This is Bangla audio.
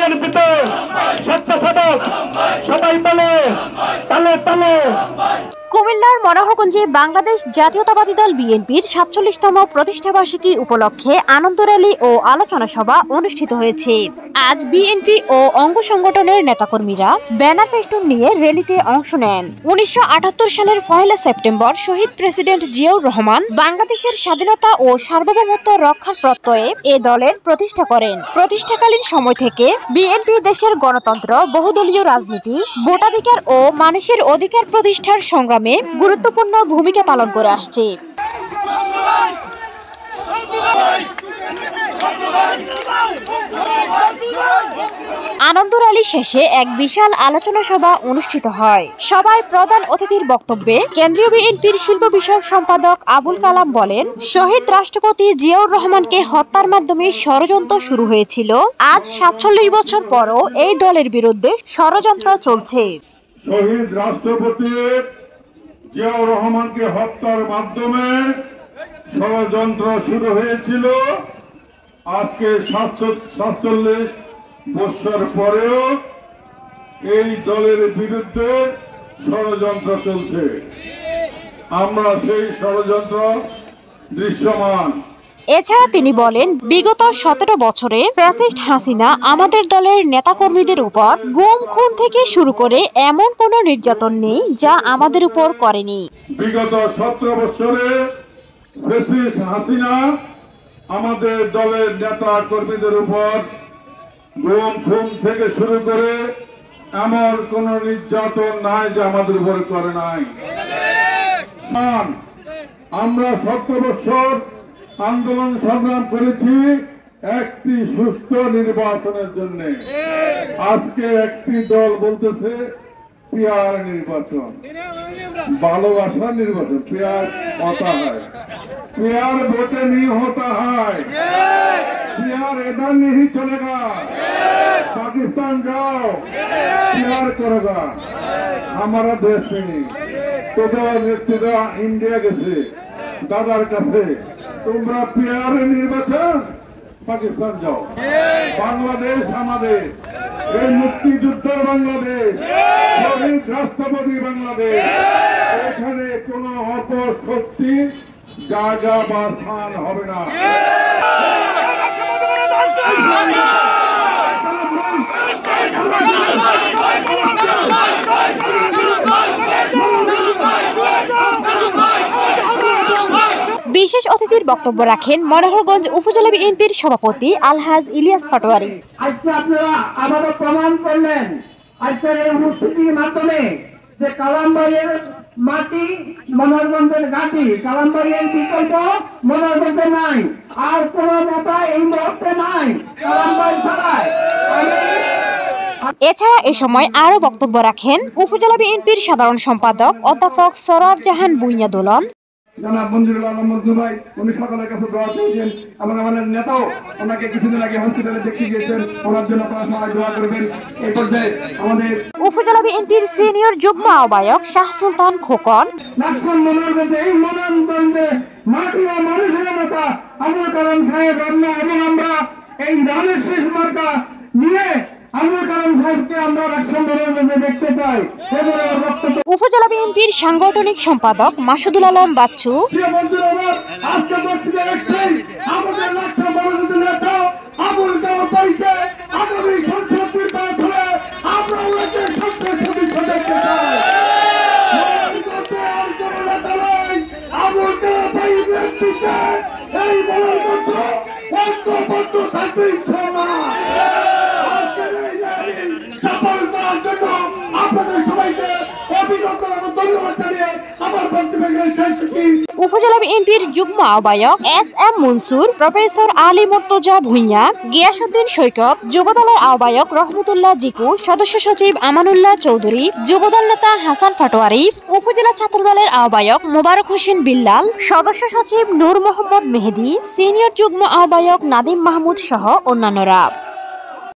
বিএনপিতে স্বেচ্ছাসেবক সবাই বলে তালে তালে। কুমিল্লার মনোহরগঞ্জে বাংলাদেশ জাতীয়তাবাদী দল বিএনপির ৪৭তম প্রতিষ্ঠাবার্ষিকী উপলক্ষে আনন্দ র্যালি ও আলোচনা সভা অনুষ্ঠিত হয়েছে। আজ বিএনপি ও অঙ্গ সংগঠনের নেতাকর্মীরা ব্যানার ফেস্টুন নিয়ে র্যালিতে অংশ নেন। ১৯৭৮ সালের ১ সেপ্টেম্বর শহীদ প্রেসিডেন্ট জিয়াউর রহমান বাংলাদেশের স্বাধীনতা ও সার্বভৌমত্ব রক্ষার প্রত্যয়ে এ দলের প্রতিষ্ঠা করেন। প্রতিষ্ঠাকালীন সময় থেকে বিএনপি দেশের গণতন্ত্র, বহুদলীয় রাজনীতি, ভোটাধিকার ও মানুষের অধিকার প্রতিষ্ঠার সংগ্রামে গুরুত্বপূর্ণ ভূমিকা পালন করে আসছে। আনন্দ র্যালি শেষে এক বিশাল আলোচনা সভা অনুষ্ঠিত হয়। সভায় প্রধান অতিথির বক্তব্যে কেন্দ্রীয় বিএনপির শিল্প বিষয়ক সম্পাদক আবুল কালাম বলেন, শহীদ রাষ্ট্রপতি জিয়াউর রহমানকে হত্যার মাধ্যমে ষড়যন্ত্র শুরু হয়েছিল। আজ ৪৭ বছর পরও এই দলের বিরুদ্ধে ষড়যন্ত্র চলছে। শহীদ রাষ্ট্রপতি জিয়াউর রহমানকে হত্যার মাধ্যমে ষড়যন্ত্র শুরু হয়েছিল। আজকে ৪৭ বছর পরেও এই দলের বিরুদ্ধে ষড়যন্ত্র চলছে। আমরা সেই ষড়যন্ত্র দৃশ্যমান। এছাড়া তিনি বলেন, বিগত ১৭ বছরে ফ্যাসিস্ট হাসিনা আমাদের দলের নেতাকর্মীদের উপর গুম, খুন থেকে শুরু করে এমন কোনো নির্যাতন নেই যা আমাদের উপর করেনি। বিগত ১৭ বছরে ফ্যাসিস্ট হাসিনা আমাদের দলের নেতা কর্মীদের উপর গুম, খুন থেকে শুরু করে এমন কোন নির্যাতন নাই যে আমাদের উপর করে নাই। আমরা ১৭ বছর আন্দোলন সংগ্রাম করেছি একটি সুষ্ঠু নির্বাচনের জন্য। আজকে একটি দল বলতেছে পিয়ার নির্বাচন, ভালোবাসার নির্বাচন। পিয়ার হতা হয়, प्यार वोटे नहीं होता है, प्यार इधर नहीं चलेगा। पाकिस्तान जाओ, प्यार करेगा हमारा देश नहीं। तो इंडिया गेছে দাদার কাছে, তোমরা প্যার নির্বাচন পাকিস্তান যাও। বাংলাদেশ আমাদের, এই মুক্তিযুদ্ধের বাংলাদেশ, শহীদ রাষ্ট্রপতি বাংলাদেশ। এখানে কোন অপশক্তি জায়গা বা স্থান হবে না। বিশেষ অতিথির বক্তব্য রাখেন মনোহরগঞ্জ উপজেলা বিএনপির সভাপতি আলহাজ ইলিয়াস পাটোয়ারি। আজকে আপনারা আবারও প্রমাণ করলেন আজকের এই উপস্থিতির মাধ্যমে যে কালামবাড়ির মাটি মনোহরগঞ্জের ঘাঁটি, কালামবাড়ির বিকল্প মনোহরগঞ্জে নাই, আর কোন নেতা এই মুহূর্তে নাই কালামবাড়ি ছাড়ায়। এছাড়া এ সময় আরো বক্তব্য রাখেন উপজেলা বিএনপির সাধারণ সম্পাদক অধ্যাপক সরোয়ার জাহান ভূঁইয়া দোলন। জনাব মঞ্জুরুল আলম মঞ্জু ভাই, উনি সকালের কাছে দোয়া পেয়েছেন। আমাদের নেতাও ওনাকে কিছুদিন আগে হসপিটালে দেখতে গিয়েছেন, ওনার জন্য আপনারা সবাই দোয়া করবেন। এই পর্যায়ে আমাদের উপজেলা বিএনপির সিনিয়র যুগ্ম আহ্বায়ক শাহ সুলতান খোকন, নাকশন মনোহরগঞ্জে এই মনোনয়নগঞ্জে মাটি ও মানুষের নেতা আবুল কালাম সাহেব এবং আমরা এই ধানের শেষ মার্কা নিয়ে উপজেলা বিএনপির সাংগঠনিক সম্পাদক মাসুদুল আলম বাচ্চু, উপজেলা বিএনপির যুগ্ম আহ্বায়ক এস.এম. মনসুর, প্রফেসর আলী মুর্তজা ভূঁইয়া, গিয়াসউদ্দিন সৈকত, যুবদলের আহ্বায়ক রহমতুল্লাহ জিকু, সদস্য সচিব আমানুল্লাহ চৌধুরী, যুবদল নেতা হাসান পাটোয়ারি, উপজেলা ছাত্রদলের আহ্বায়ক মোবারক হোসেন বিল্লাল, সদস্য সচিব নূর মোহাম্মদ মেহেদি, সিনিয়র যুগ্ম আহ্বায়ক নাদিম মাহমুদ সহ অন্যান্যরা।